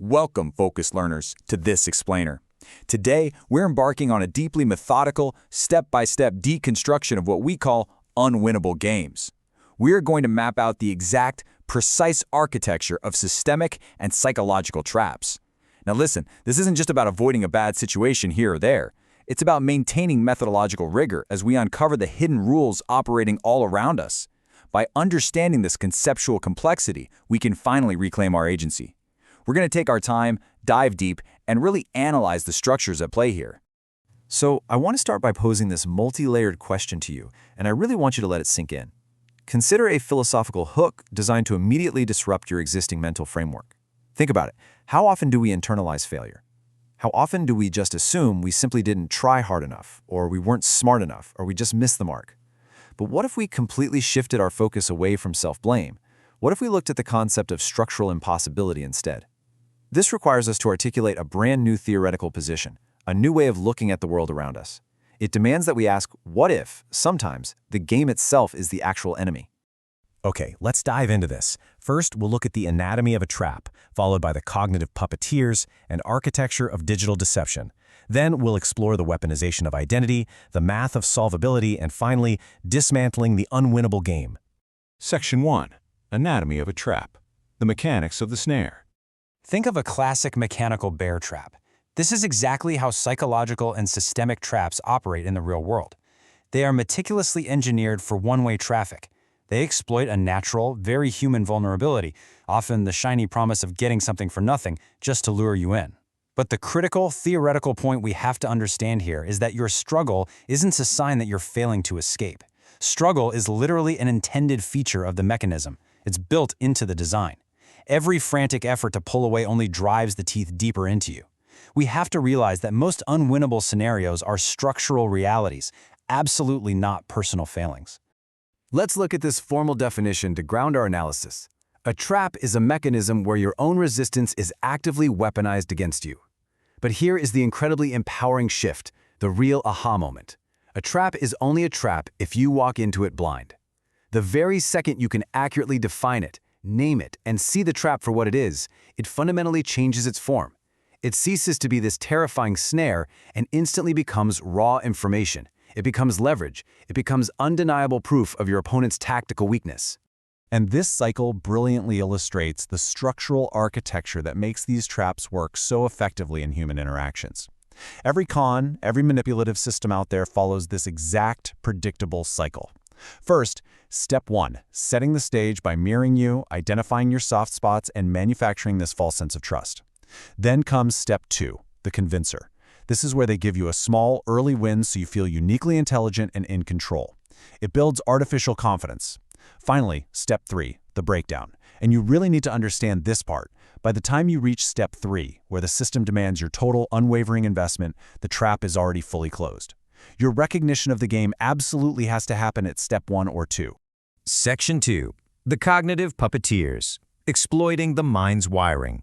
Welcome, focused learners, to this explainer. Today, we're embarking on a deeply methodical, step-by-step deconstruction of what we call unwinnable games. We're going to map out the exact, precise architecture of systemic and psychological traps. Now listen, this isn't just about avoiding a bad situation here or there. It's about maintaining methodological rigor as we uncover the hidden rules operating all around us. By understanding this conceptual complexity, we can finally reclaim our agency. We're going to take our time, dive deep, and really analyze the structures at play here. So I want to start by posing this multi-layered question to you, and I really want you to let it sink in. Consider a philosophical hook designed to immediately disrupt your existing mental framework. Think about it. How often do we internalize failure? How often do we just assume we simply didn't try hard enough, or we weren't smart enough, or we just missed the mark? But what if we completely shifted our focus away from self-blame? What if we looked at the concept of structural impossibility instead? This requires us to articulate a brand new theoretical position, a new way of looking at the world around us. It demands that we ask, what if, sometimes, the game itself is the actual enemy? Okay, let's dive into this. First, we'll look at the anatomy of a trap, followed by the cognitive puppeteers and architecture of digital deception. Then we'll explore the weaponization of identity, the math of solvability, and finally, dismantling the unwinnable game. Section 1. Anatomy of a trap. The mechanics of the snare. Think of a classic mechanical bear trap. This is exactly how psychological and systemic traps operate in the real world. They are meticulously engineered for one-way traffic. They exploit a natural, very human vulnerability, often the shiny promise of getting something for nothing, just to lure you in. But the critical, theoretical point we have to understand here is that your struggle isn't a sign that you're failing to escape. Struggle is literally an intended feature of the mechanism. It's built into the design. Every frantic effort to pull away only drives the teeth deeper into you. We have to realize that most unwinnable scenarios are structural realities, absolutely not personal failings. Let's look at this formal definition to ground our analysis. A trap is a mechanism where your own resistance is actively weaponized against you. But here is the incredibly empowering shift, the real aha moment. A trap is only a trap if you walk into it blind. The very second you can accurately define it, name it, and see the trap for what it is, it fundamentally changes its form. It ceases to be this terrifying snare and instantly becomes raw information. It becomes leverage. It becomes undeniable proof of your opponent's tactical weakness. And this cycle brilliantly illustrates the structural architecture that makes these traps work so effectively in human interactions. Every con, every manipulative system out there follows this exact, predictable cycle. First, step 1, setting the stage by mirroring you, identifying your soft spots, and manufacturing this false sense of trust. Then comes step 2, the convincer. This is where they give you a small, early win so you feel uniquely intelligent and in control. It builds artificial confidence. Finally, step 3, the breakdown. And you really need to understand this part. By the time you reach step 3, where the system demands your total, unwavering investment, the trap is already fully closed. Your recognition of the game absolutely has to happen at step 1 or 2. Section 2. The cognitive puppeteers. Exploiting the mind's wiring.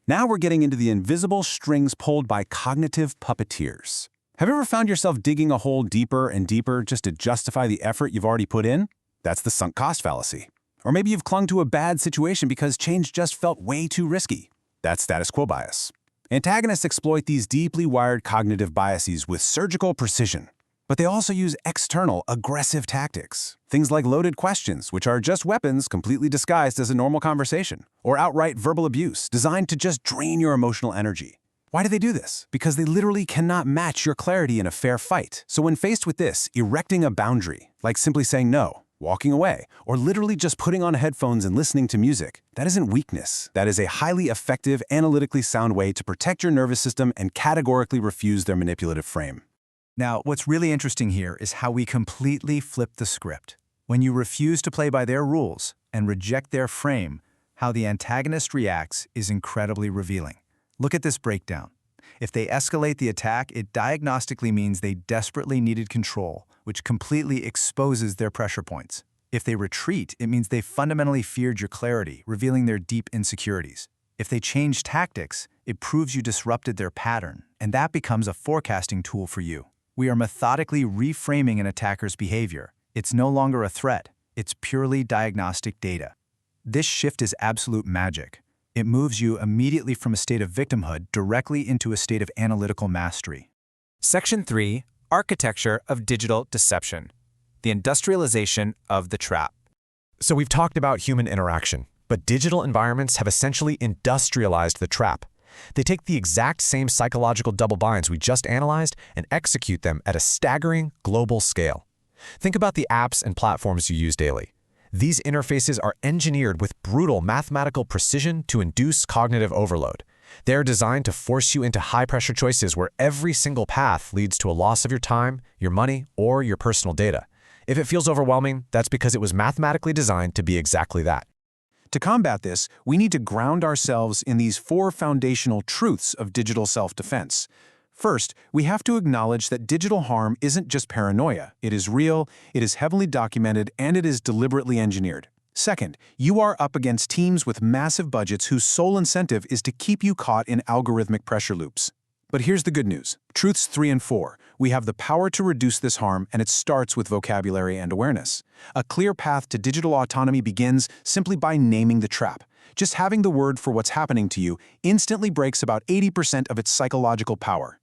Now we're getting into the invisible strings pulled by cognitive puppeteers. Have you ever found yourself digging a hole deeper and deeper just to justify the effort you've already put in? That's the sunk cost fallacy. Or maybe you've clung to a bad situation because change just felt way too risky. That's status quo bias. Antagonists exploit these deeply wired cognitive biases with surgical precision. But they also use external, aggressive tactics. Things like loaded questions, which are just weapons completely disguised as a normal conversation. Or outright verbal abuse, designed to just drain your emotional energy. Why do they do this? Because they literally cannot match your clarity in a fair fight. So when faced with this, erecting a boundary, like simply saying no, walking away, or literally just putting on headphones and listening to music, that isn't weakness. That is a highly effective, analytically sound way to protect your nervous system and categorically refuse their manipulative frame. Now, what's really interesting here is how we completely flip the script. When you refuse to play by their rules and reject their frame, how the antagonist reacts is incredibly revealing. Look at this breakdown. If they escalate the attack, it diagnostically means they desperately needed control, which completely exposes their pressure points. If they retreat, it means they fundamentally feared your clarity, revealing their deep insecurities. If they change tactics, it proves you disrupted their pattern, and that becomes a forecasting tool for you. We are methodically reframing an attacker's behavior. It's no longer a threat. It's purely diagnostic data. This shift is absolute magic. It moves you immediately from a state of victimhood directly into a state of analytical mastery. Section 3, Architecture of Digital Deception. The industrialization of the trap. So we've talked about human interaction, but digital environments have essentially industrialized the trap. They take the exact same psychological double binds we just analyzed and execute them at a staggering global scale. Think about the apps and platforms you use daily. These interfaces are engineered with brutal mathematical precision to induce cognitive overload. They're designed to force you into high-pressure choices where every single path leads to a loss of your time, your money, or your personal data. If it feels overwhelming, that's because it was mathematically designed to be exactly that. To combat this, we need to ground ourselves in these 4 foundational truths of digital self-defense. First, we have to acknowledge that digital harm isn't just paranoia. It is real, it is heavily documented, and it is deliberately engineered. Second, you are up against teams with massive budgets whose sole incentive is to keep you caught in algorithmic pressure loops. But here's the good news. Truths 3 and 4. We have the power to reduce this harm, and it starts with vocabulary and awareness. A clear path to digital autonomy begins simply by naming the trap. Just having the word for what's happening to you instantly breaks about 80% of its psychological power.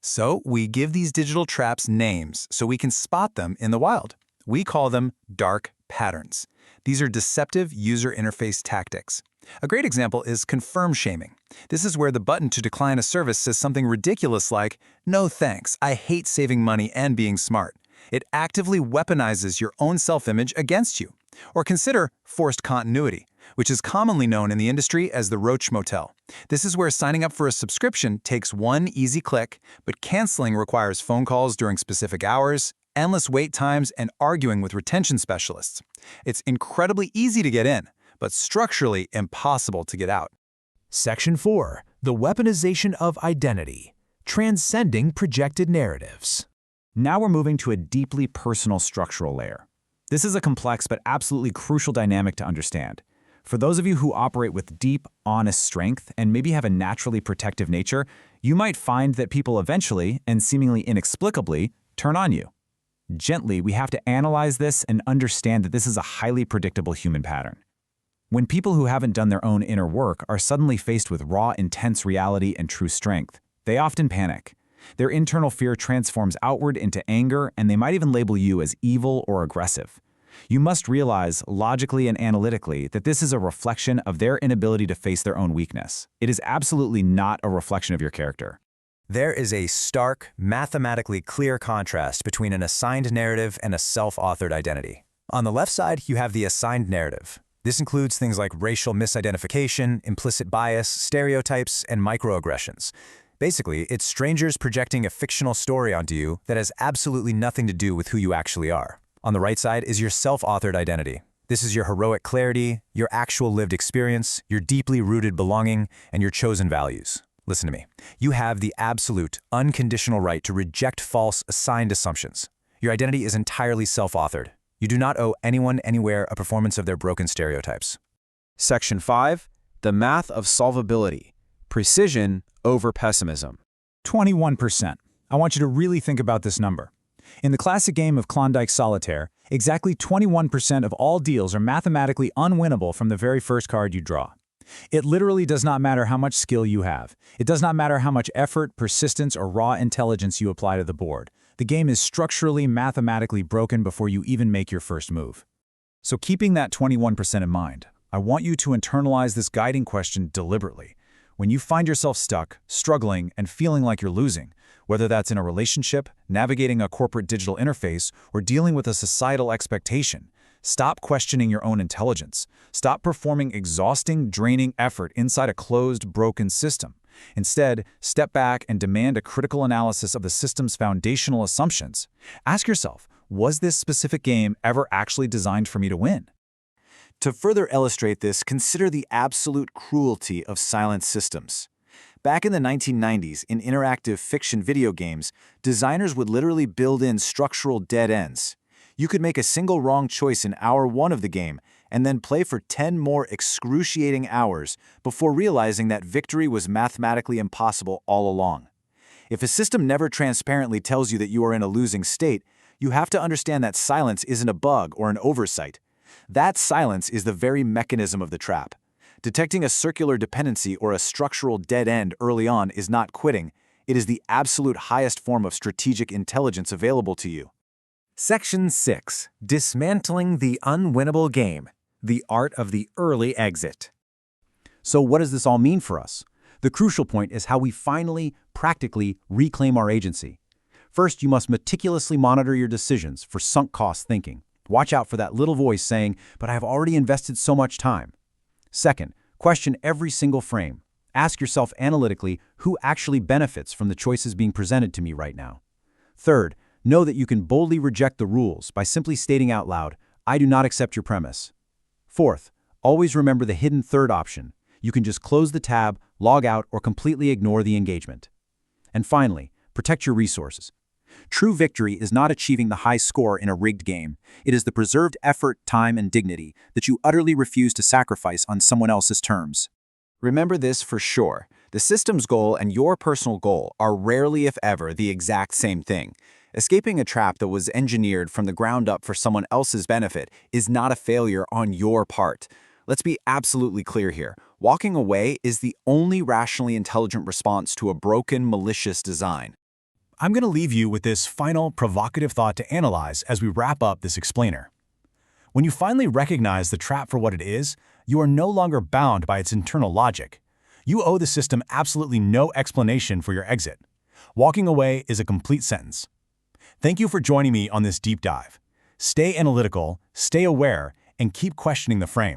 So we give these digital traps names so we can spot them in the wild. We call them dark patterns. These are deceptive user interface tactics. A great example is confirm shaming. This is where the button to decline a service says something ridiculous like, "No thanks, I hate saving money and being smart." It actively weaponizes your own self-image against you. Or consider forced continuity, which is commonly known in the industry as the Roach Motel. This is where signing up for a subscription takes one easy click, but canceling requires phone calls during specific hours, endless wait times, and arguing with retention specialists. It's incredibly easy to get in, but structurally impossible to get out. Section 4. The weaponization of identity. Transcending projected narratives. Now we're moving to a deeply personal structural layer. This is a complex but absolutely crucial dynamic to understand. For those of you who operate with deep, honest strength and maybe have a naturally protective nature, you might find that people eventually, and seemingly inexplicably, turn on you. Gently, we have to analyze this and understand that this is a highly predictable human pattern. When people who haven't done their own inner work are suddenly faced with raw, intense reality and true strength, they often panic. Their internal fear transforms outward into anger, and they might even label you as evil or aggressive. You must realize, logically and analytically, that this is a reflection of their inability to face their own weakness. It is absolutely not a reflection of your character. There is a stark, mathematically clear contrast between an assigned narrative and a self-authored identity. On the left side, you have the assigned narrative. This includes things like racial misidentification, implicit bias, stereotypes, and microaggressions. Basically, it's strangers projecting a fictional story onto you that has absolutely nothing to do with who you actually are. On the right side is your self-authored identity. This is your heroic clarity, your actual lived experience, your deeply rooted belonging, and your chosen values. Listen to me. You have the absolute, unconditional right to reject false, assigned assumptions. Your identity is entirely self-authored. You do not owe anyone anywhere a performance of their broken stereotypes. Section 5. The math of solvability. Precision over pessimism. 21%. I want you to really think about this number. In the classic game of Klondike Solitaire, exactly 21% of all deals are mathematically unwinnable from the very first card you draw. It literally does not matter how much skill you have. It does not matter how much effort, persistence, or raw intelligence you apply to the board. The game is structurally, mathematically broken before you even make your first move. So keeping that 21% in mind, I want you to internalize this guiding question deliberately. When you find yourself stuck, struggling, and feeling like you're losing, whether that's in a relationship, navigating a corporate digital interface, or dealing with a societal expectation, stop questioning your own intelligence. Stop performing exhausting, draining effort inside a closed, broken system. Instead, step back and demand a critical analysis of the system's foundational assumptions. Ask yourself, was this specific game ever actually designed for me to win? To further illustrate this, consider the absolute cruelty of silent systems. Back in the 1990s, in interactive fiction video games, designers would literally build in structural dead ends. You could make a single wrong choice in hour 1 of the game, and then play for 10 more excruciating hours before realizing that victory was mathematically impossible all along. If a system never transparently tells you that you are in a losing state, you have to understand that silence isn't a bug or an oversight. That silence is the very mechanism of the trap. Detecting a circular dependency or a structural dead end early on is not quitting. It is the absolute highest form of strategic intelligence available to you. Section 6. Dismantling the unwinnable game. The art of the early exit. So what does this all mean for us? The crucial point is how we finally, practically, reclaim our agency. First, you must meticulously monitor your decisions for sunk cost thinking. Watch out for that little voice saying, "But I have already invested so much time." Second, question every single frame. Ask yourself analytically who actually benefits from the choices being presented to me right now. Third, know that you can boldly reject the rules by simply stating out loud, "I do not accept your premise." Fourth, always remember the hidden third option. You can just close the tab, log out, or completely ignore the engagement. And finally, protect your resources. True victory is not achieving the high score in a rigged game. It is the preserved effort, time, and dignity that you utterly refuse to sacrifice on someone else's terms. Remember this for sure. The system's goal and your personal goal are rarely, if ever, the exact same thing. Escaping a trap that was engineered from the ground up for someone else's benefit is not a failure on your part. Let's be absolutely clear here. Walking away is the only rationally intelligent response to a broken, malicious design. I'm going to leave you with this final provocative thought to analyze as we wrap up this explainer. When you finally recognize the trap for what it is, you are no longer bound by its internal logic. You owe the system absolutely no explanation for your exit. Walking away is a complete sentence. Thank you for joining me on this deep dive. Stay analytical, stay aware, and keep questioning the frame.